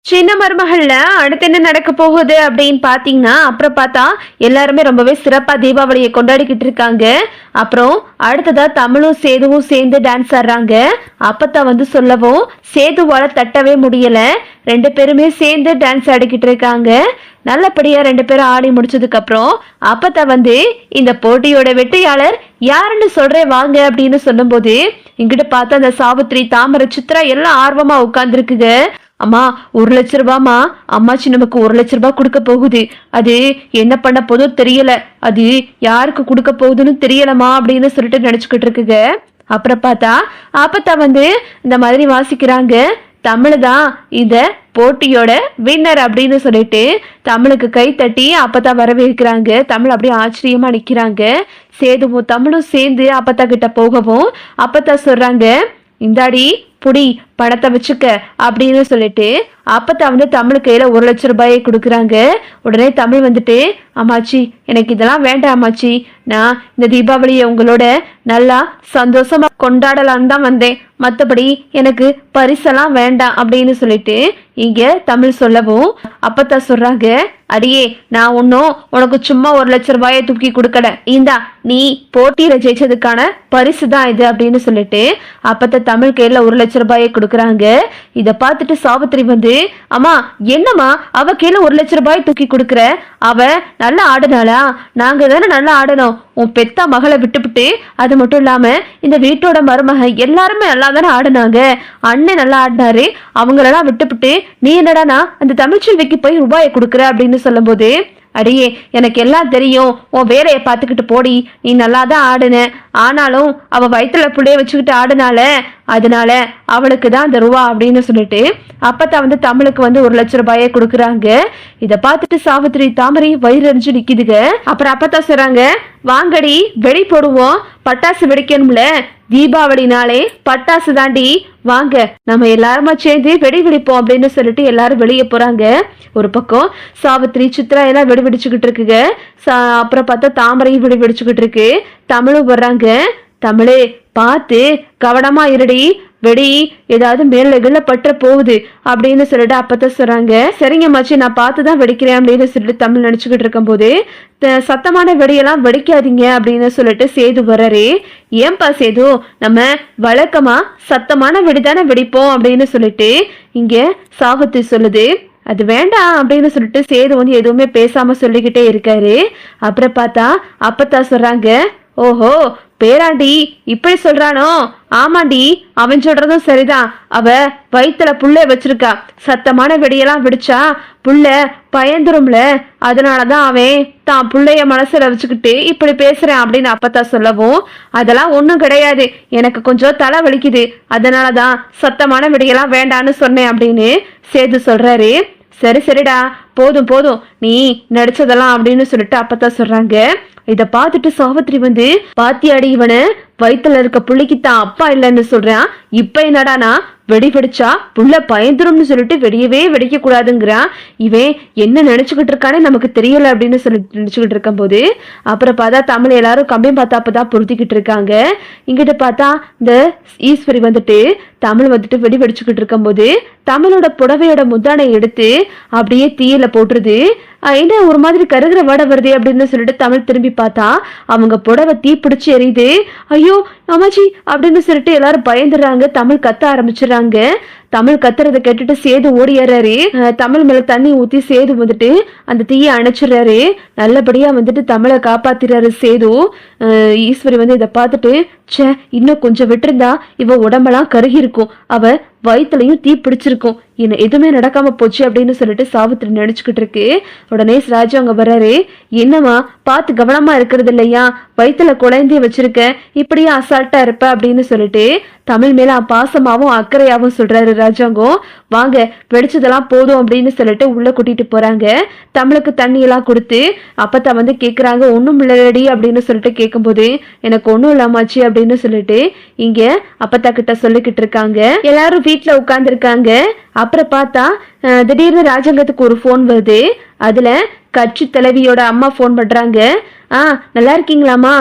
சின்ன மருமகள்ல அடுத்து என்ன நடக்க போகுது அப்படின்னு பாத்தீங்கன்னா அப்புறம் பார்த்தா எல்லாருமே ரொம்பவே சிறப்பா தீபாவளியை கொண்டாடிக்கிட்டு இருக்காங்க. அப்புறம் அடுத்ததா தமிழும் சேதுவும் சேர்ந்து டான்ஸ் ஆடுறாங்க. அப்பத்தான் வந்து சொல்லவும் சேதுவால தட்டவே முடியல. ரெண்டு பேருமே சேர்ந்து டான்ஸ் ஆடிக்கிட்டு இருக்காங்க. நல்லபடியா ரெண்டு பேரும் ஆடி முடிச்சதுக்கு அப்புறம் அப்பத்தான் வந்து இந்த போட்டியோட வெற்றியாளர் யாருன்னு சொல்றேன் வாங்க அப்படின்னு சொல்லும்போது இங்கிட்ட பார்த்தா அந்த சாவித்ரி, தாமரை, சித்ரா எல்லாம் ஆர்வமா உட்கார்ந்துருக்குங்க. அம்மா 1,00,000 ரூபாமா, அம்மாச்சி நமக்கு 1,00,000 ரூபாய் கொடுக்க போகுது. அது என்ன பண்ண போதோ தெரியல, அது யாருக்கு கொடுக்க போகுதுன்னு தெரியலமா அப்படின்னு சொல்லிட்டு நினைச்சுக்கிட்டு இருக்குங்க. அப்புறம் பார்த்தா அப்பத்தா வந்து இந்த மாதிரி வாசிக்கிறாங்க. தமிழ் தான் இந்த போட்டியோட வின்னர் அப்படின்னு சொல்லிட்டு தமிழுக்கு கை தட்டி அப்பத்தா வரவேற்கிறாங்க. தமிழ் அப்படியே ஆச்சரியமா நிக்கிறாங்க. சேதுவும் தமிழும் சேர்ந்து அப்பத்தா கிட்ட போகவும் அப்பத்தா சொல்றாங்க, இந்தாடி புடி பணத்தை வச்சுக்க அப்படின்னு சொல்லிட்டு அப்பத்தா வந்து தமிழ் கையில 1,00,000 ரூபாயை கொடுக்குறாங்க. உடனே தமிழ் வந்துட்டு, அம்மாச்சி எனக்கு இதெல்லாம் வேண்டாம் அம்மாச்சி, நான் இந்த தீபாவளியை உங்களோட நல்லா சந்தோஷமா கொண்டாடலான்னு தான் வந்தேன், மற்றபடி எனக்கு பரிசெல்லாம் வேண்டாம் அப்படின்னு சொல்லிட்டு இங்க தமிழ் சொல்லவும் அப்பத்தா சொல்றாங்க, அடியே நான் ஒன்னும் உனக்கு சும்மா 1,00,000 ரூபாயை தூக்கி கொடுக்கல, இந்தா நீ போட்டியில ஜெயிச்சதுக்கான பரிசு தான் இது அப்படின்னு சொல்லிட்டு அப்பத்த தமிழ் கையில 1,00,000 ரூபாயை கொடுக்குறாங்க. இத பார்த்துட்டு சாவித்திரி வந்து, அம்மா என்னம்மா அவ கையில 1,00,000 ரூபாய் தூக்கி கொடுக்குற, அவ நல்லா ஆடுனாளா, நாங்க தானே நல்லா ஆடணும், உன் பெத்தா மகளை விட்டுவிட்டு அது மட்டும் இல்லாம இந்த வீட்டோட மருமக எல்லாருமே நல்லா தானே ஆடுனாங்க, அண்ணன் நல்லா ஆடினாரு, அவங்களெல்லாம் விட்டுவிட்டு நீ என்னடானா அந்த தமிழ்ச்செல்விக்கு போய் ரூபாயை கொடுக்குற அப்படின்னு சொல்லும் போது, அடியே எனக்கு எல்லாம் தெரியும், உன் வேலையை பார்த்துக்கிட்டு போடி, நீ நல்லா தான் ஆடுன, ஆனாலும் அவ வயிற்றுல புள்ளைய வச்சுக்கிட்டு ஆடுனால அதனால அவளுக்கு தான் அந்த ரூபா அப்படின்னு சொல்லிட்டு அப்பத்தான் வந்து தமிழுக்கு வந்து 1,00,000 ரூபாயை கொடுக்குறாங்க. இதை பார்த்துட்டு சாவித்திரி, தாமரை வயிறு எரிஞ்சு நிக்குதுங்க. அப்புறம் அப்பத்தான் சொல்றாங்க, வாங்கடி வெடி போடுவோம், பட்டாசு வெடிக்கணும்ல, தீபாவளினாலே பட்டாசு தாண்டி, வாங்க நம்ம எல்லாருமா சேர்ந்து வெடி வெடிப்போம் அப்படின்னு சொல்லிட்டு எல்லாரும் வெளியே போறாங்க. ஒரு பக்கம் சாவித்திரி, சித்ரா எல்லாம் வெடி வெடிச்சுக்கிட்டு இருக்குங்க. அப்புறம் பார்த்தா தாமரையும் வெடி வெடிச்சுக்கிட்டு இருக்கு. தமிழும் வர்றாங்க. தமிழே பார்த்து கவனமா இருடி, வெடி ஏதாவது மேல பற்ற போகுது அப்படின்னு சொல்லிட்டு அப்பத்தான் சொல்றாங்க. சரிங்க மச்சி நான் பார்த்துதான் வெடிக்கிறேன் அப்படின்னு சொல்லிட்டு தமிழ் நினைச்சுக்கிட்டு இருக்கும் போது, சத்தமான வெடியெல்லாம் வெடிக்காதீங்க அப்படின்னு சொல்லிட்டு சேது வர்றாரு. ஏன்பா சேது, நம்ம வழக்கமா சத்தமான வெடிதானே வெடிப்போம் அப்படின்னு சொல்லிட்டு இங்க சாவித்திரி சொல்லுது. அது வேண்டாம் அப்படின்னு சொல்லிட்டு சேது வந்து எதுவுமே பேசாம சொல்லிக்கிட்டே இருக்காரு. அப்புறம் பார்த்தா அப்பத்தா சொல்றாங்க, ஓஹோ பேராண்டி இப்படி சொல்றானோ, ஆமாண்டி அவன் சொல்றதும் சரிதான், அவ வயிற்றுல புள்ள வச்சிருக்கா, சத்தமான வெடியெல்லாம் வெடிச்சா புள்ள பயந்துரும்ல, அதனாலதான் அவன் தான் புள்ளைய மனசுல வச்சுக்கிட்டு இப்படி பேசுறேன் அப்படின்னு அப்பத்தா சொல்லவும், அதெல்லாம் ஒண்ணும் கிடையாது, எனக்கு கொஞ்சம் தலை வலிக்குது, அதனாலதான் சத்தமான வெடியெல்லாம் வேண்டான்னு சொன்னேன் அப்படின்னு சேது சொல்றாரு. சரி சரிடா போதும் போதும் நீ நடிச்சதெல்லாம் அப்படின்னு சொல்லிட்டு அப்பத்தான் சொல்றாங்க. இத பார்த்துட்டு சாவித்திரி வந்து, பாத்தியாடி இவன வயிற்றுல இருக்க புள்ளைக்கு தான் அப்பா இல்லைன்னு சொல்றான், இப்ப என்னடானா வெடி வெடிச்சா புள்ள பயந்துரும்னு சொல்லிட்டு வெடியவே வெடிக்க கூடாதுங்கிறான், இவன் என்ன நினைச்சுக்கிட்டு இருக்கானே நமக்கு தெரியல அப்படின்னு சொல்லிட்டு நினைச்சுக்கிட்டு இருக்கும் போது அப்புறம் பார்த்தா தமிழ் எல்லாரும் கம்பி பார்த்தா அப்பதான் பொருத்திக்கிட்டு இருக்காங்க. இங்கிட்ட பார்த்தா இந்த ஈஸ்வரி வந்துட்டு தமிழ் வந்துட்டு வெடி வெடிச்சுக்கிட்டு இருக்கும் போது தமிழோட புடவையோட முந்தானை எடுத்து அப்படியே தீயில போட்டுருது. என்ன ஒரு மாதிரி கருகிற வாடை வருது அப்படின்னு சொல்லிட்டு தமிழ் திரும்பி பார்த்தா அவங்க புடவை தீ பிடிச்சி எரியுது. ஐயோ அம்மாச்சி அப்படின்னு சொல்லிட்டு எல்லாரும் பயந்துடுறாங்க. தமிழ் கத்த ஆரம்பிச்சிடறாங்க. தமிழ் கத்துறதை கேட்டுட்டு சேது ஓடிடுறாரு. தமிழ் மேல தண்ணி ஊத்தி சேது வந்துட்டு அந்த தீயை அணைச்சிடுறாரு. நல்லபடியா வந்துட்டு தமிழை காப்பாத்திடுறாரு சேது. ஈஸ்வரி வந்து இதை பார்த்துட்டு, சே இன்னும் கொஞ்சம் விட்டுருந்தா இவ உடம்பெல்லாம் கருகி இருக்கும், அவ வயிற்றுலையும் தீ பிடிச்சிருக்கும், என்ன எதுவுமே நடக்காம போச்சு அப்படின்னு சொல்லிட்டு சாவித்திரி நினைச்சுக்கிட்டு இருக்கு. உடனே ராஜு அங்க வர்றாரு. என்னமா பார்த்து கவனமா இருக்கிறது இல்லையா, வயிற்றுல குழந்தைய வச்சிருக்க, இப்படியே அசால்ட்டா இருப்ப அப்படின்னு சொல்லிட்டு தமிழ் மேல பாசமாவும் அக்கறையாவும் சொல்றாரு ராஜாங்கம். வாங்க வெடிச்சதெல்லாம் போதும் அப்படின்னு சொல்லிட்டு உள்ள கூட்டிட்டு போறாங்க. தமிழுக்கு தண்ணி எல்லாம் கொடுத்து அப்பத்தான் வந்து கேக்குறாங்க, ஒண்ணும் இல்லடி அப்படின்னு சொல்லிட்டு கேட்கும்போது, எனக்கு ஒண்ணும் இல்லாமாச்சு அப்படின்னு சொல்லிட்டு இங்க அப்பத்தா கிட்ட சொல்லிக்கிட்டு இருக்காங்க. எல்லாரும் வீட்டுல உட்கார்ந்து இருக்காங்க. அப்புறம் பார்த்தா திடீர்னு ராஜாங்கத்துக்கு ஒரு போன் வருது. அதுல கட்சி தலைவியோட அம்மா போன் பண்றாங்க. நல்லா இருக்கீங்களாமா,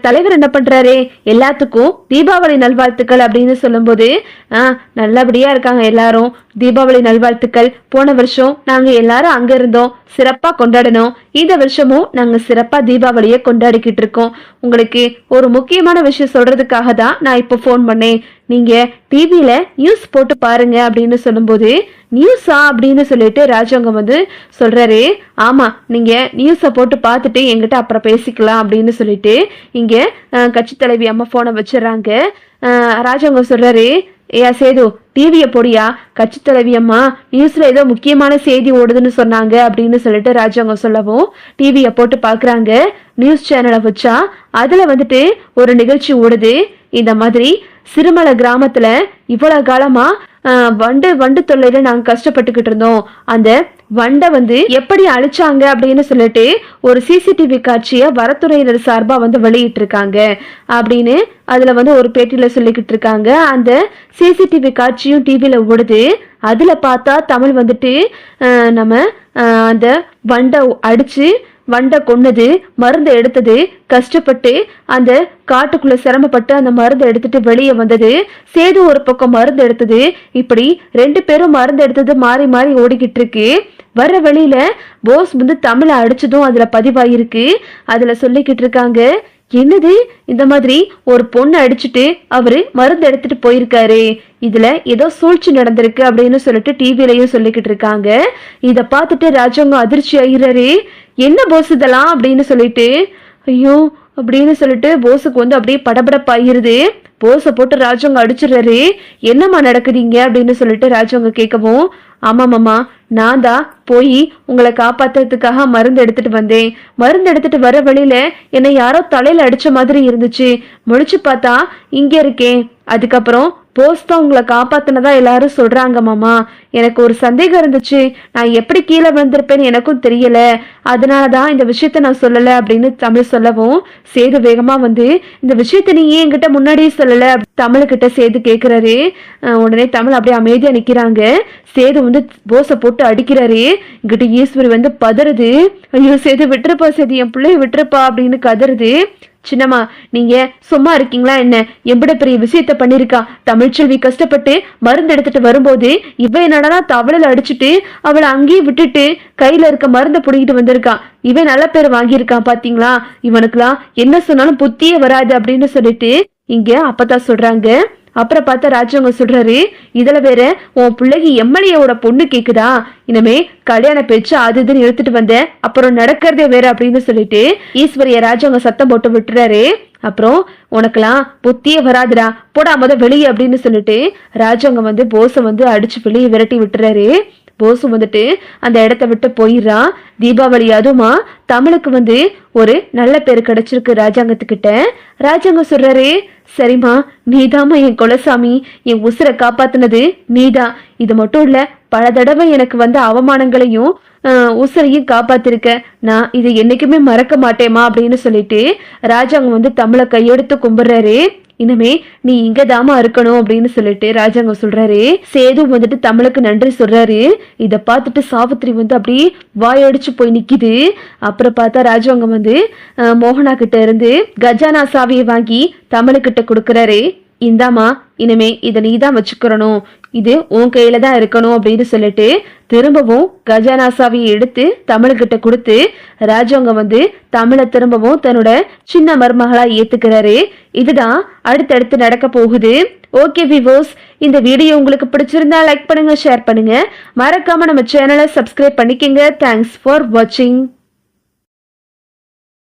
தலைவர் என்ன பண்றாரு, எல்லாத்துக்கும் தீபாவளி நல்வாழ்த்துக்கள் அப்படின்னு சொல்லும்போது நல்லபடியா இருக்காங்க எல்லாரும், தீபாவளி நல்வாழ்த்துக்கள். போன வருஷம் நாங்க எல்லாரும் அங்க இருந்தோம், சிறப்பா கொண்டாடணும். இந்த வருஷமும் நாங்க சிறப்பா தீபாவளியை கொண்டாடிக்கிட்டு இருக்கோம். உங்களுக்கு ஒரு முக்கியமான விஷயம் சொல்றதுக்காக தான் நான் இப்போ ஃபோன் பண்ணேன். நீங்க டிவியில நியூஸ் போட்டு பாருங்க அப்படின்னு சொல்லும்போது, நியூஸா அப்படின்னு சொல்லிட்டு ராஜாங்கம் வந்து சொல்றாரு. ஆமா, நீங்க நியூஸை போட்டு பார்த்துட்டு என்கிட்ட அப்புறம் பேசிக்கலாம் அப்படின்னு சொல்லிட்டு இங்க கட்சி தலைவி அம்மா போனை வச்சிடறாங்க. ராஜாங்கம் சொல்றாரு, ஏயா சேது, டிவியை போடியா, கட்சி தலைவி அம்மா நியூஸ்ல ஏதோ முக்கியமான செய்தி ஓடுதுன்னு சொன்னாங்க அப்படின்னு சொல்லிட்டு ராஜாங்கம் சொல்லவும் டிவியை போட்டு பாக்குறாங்க. நியூஸ் சேனலை வச்சா அதுல வந்துட்டு ஒரு நிகழ்ச்சி ஓடுது. இந்த மாதிரி சிறுமலை கிராமத்துல இவ்வளவு காலமா வண்டு தொல்லையில நாங்க கஷ்டப்பட்டுக்கிட்டு இருந்தோம், அந்த வண்டை வந்து எப்படி அழிச்சாங்க அப்படின்னு சொல்லிட்டு ஒரு சிசிடிவி காட்சியை வரத்துறையினர் சார்பா வந்து வெளியிட்டு இருக்காங்க அப்படின்னு அதுல வந்து ஒரு பேட்டியில சொல்லிக்கிட்டு இருக்காங்க. அந்த சிசிடிவி காட்சியும் டிவியில ஓடுது. அதுல பார்த்தா தமிழ் வந்துட்டு நம்ம அந்த வண்டை அடிச்சு வண்டை கொன்னது, மருந்து எடுத்தது, கஷ்டப்பட்டு அந்த காட்டுக்குள்ள சிரமப்பட்டு அந்த மருந்து எடுத்துட்டு வெளியே வந்தது, சேது ஒரு பக்கம் மருந்து எடுத்தது, இப்படி 2 பேரும் மருந்து எடுத்தது மாறி மாறி ஓடிக்கிட்டு இருக்கு. வர்ற வழியில போஸ் வந்து தமிழை அடிச்சதும் அதுல பதிவாயிருக்கு. அதுல சொல்லிக்கிட்டு இருக்காங்க, என்னது இந்த மாதிரி ஒரு பொண்ணு அடிச்சுட்டு அவரு மருந்து எடுத்துட்டு போயிருக்காரு, இதுல ஏதோ சூழ்ச்சி நடந்திருக்கு அப்படின்னு சொல்லிட்டு டிவிலையும் சொல்லிக்கிட்டு இருக்காங்க. இத பார்த்துட்டு ராஜாங்கம் அதிர்ச்சி ஆகிறாரு. என்ன போஸ் இதெல்லாம் அப்படின்னு சொல்லிட்டு, ஐயோ அப்படின்னு சொல்லிட்டு போஸுக்கு வந்து அப்படியே படபடப்பாயிருது. போஸை போட்டு ராஜாங்க அடிச்சிடுறாரு. என்னம்மா நடக்குதுங்க அப்படின்னு சொல்லிட்டு ராஜாங்க கேட்கவும், ஆமாமாம்மா, நான் தான் போய் உங்களை காப்பாத்துறதுக்காக மருந்து எடுத்துட்டு வந்தேன். மருந்து எடுத்துட்டு வர வழியில என்னை யாரோ தலையில அடிச்ச மாதிரி இருந்துச்சு, முழிச்சு பார்த்தா இங்க இருக்கேன். அதுக்கப்புறம் போஸ் தான் உங்களை காப்பாத்தினதா எல்லாரும் சொல்றாங்க மாமா. எனக்கு ஒரு சந்தேகம் இருந்துச்சு, நான் எப்படி கீழே விழுந்திருப்பேன்னு எனக்கும் தெரியல, அதனாலதான் இந்த விஷயத்த நான் சொல்லல அப்படின்னு தமிழ் சொல்லவும் சேது வேகமா வந்து, இந்த விஷயத்த நீ ஏன் என்கிட்ட முன்னாடியே சொல்லல தமிழ்கிட்ட சேது கேட்கிறாரு. உடனே தமிழ் அப்படியே அமைதியா நிக்கிறாங்க. சேது வந்து போஸை போட்டு அடிக்கிறாரு. இங்கிட்ட ஈஸ்வரி வந்து பதறுது. ஐயோ சேது விட்டுருப்பா, சேது என் பிள்ளைய விட்டுருப்பா அப்படின்னு கதறுது. சின்னம்மா, நீங்க சும்மா இருக்கீங்களா என்ன? எவ்வளவு பெரிய விஷயத்த பண்ணிருக்கா தமிழ்ச்செல்வி, கஷ்டப்பட்டு மருந்து எடுத்துட்டு வரும்போது இவன் என்னடா தவளையில அடிச்சுட்டு அவளை அங்கேயே விட்டுட்டு கையில இருக்க மருந்தை புடிக்கிட்டு வந்திருக்கான். இவன் நல்ல பேர் வாங்கியிருக்கான் பாத்தீங்களா, இவனுக்குலாம் என்ன சொன்னாலும் புத்தியே வராது அப்படின்னு சொல்லிட்டு இங்க அப்பதான் சொல்றாங்க. அப்புறம் பார்த்தா ராஜாங்க சொல்றாரு, இதுல வேற உன் பிள்ளைக்கு எம்எல்ஏவோட பொண்ணு கேக்குதா, இனிமே கல்யாண பேச்சு அது இதுன்னு எடுத்துட்டு வந்த, அப்புறம் நடக்கிறதே வேற அப்படின்னு சொல்லிட்டு ஈஸ்வரிய ராஜாங்க சத்தம் போட்டு விட்டுறாரு. அப்புறம் உனக்கெல்லாம் புத்தியே வராதுடா, போடா முத வெளியே அப்படின்னு சொல்லிட்டு ராஜாங்க வந்து போஸை வந்து அடிச்சு வெளியே விரட்டி விட்டுறாரு. போஸும் வந்துட்டு அந்த இடத்த விட்டு போயிடுறான். தீபாவளி அதுமா தமிழுக்கு வந்து ஒரு நல்ல பேர் கிடைச்சிருக்கு ராஜாங்கத்துக்கிட்ட. ராஜாங்கம் சொல்றாரு, சரிம்மா, நீதாமா என் குலசாமி, என் உசுரை காப்பாத்துனது நீதான். இது மட்டும் இல்ல, பல தடவை எனக்கு வந்த அவமானங்களையும் உசுரையும் காப்பாத்திருக்க, நான் இதை என்னைக்குமே மறக்க மாட்டேமா அப்படின்னு சொல்லிட்டு ராஜாங்கம் வந்து தமிழை கையெடுத்து கும்பிடுறாரு. இனிமே நீ இங்க தாமா இருக்கணும் அப்படின்னு சொல்லிட்டு ராஜாங்கம் சொல்றாரு. சேது வந்துட்டு தமிழுக்கு நன்றி சொல்றாரு. இத பார்த்துட்டு சாவித்திரி வந்து அப்படியே வாயடிச்சு போய் நிக்குது. அப்புறம் பார்த்தா ராஜாங்கம் வந்து மோகனா கிட்ட இருந்து கஜானா சாவியை வாங்கி தமிழுக்கிட்ட கொடுக்கறாரு. இந்தாமா, இனிமே இதை நீ தான் வச்சுக்கிறணும், இது உன் கையில தான் இருக்கணும் அப்படின்னு சொல்லிட்டு திரும்பவும் கஜானா சாவியை எடுத்து தமிழ்கிட்ட கொடுத்து ராஜாங்க வந்து தமிழை திரும்பவும் தன்னோட சின்ன மருமகளா ஏத்துக்கிறாரு. இதுதான் அடுத்தடுத்து நடக்க போகுது. ஓகே விவோஸ், இந்த வீடியோ உங்களுக்கு பிடிச்சிருந்தா லைக் பண்ணுங்க, ஷேர் பண்ணுங்க, மறக்காம நம்ம சேனலை சப்ஸ்கிரைப் பண்ணிக்கங்க. தேங்க்ஸ் ஃபார் வாட்சிங்.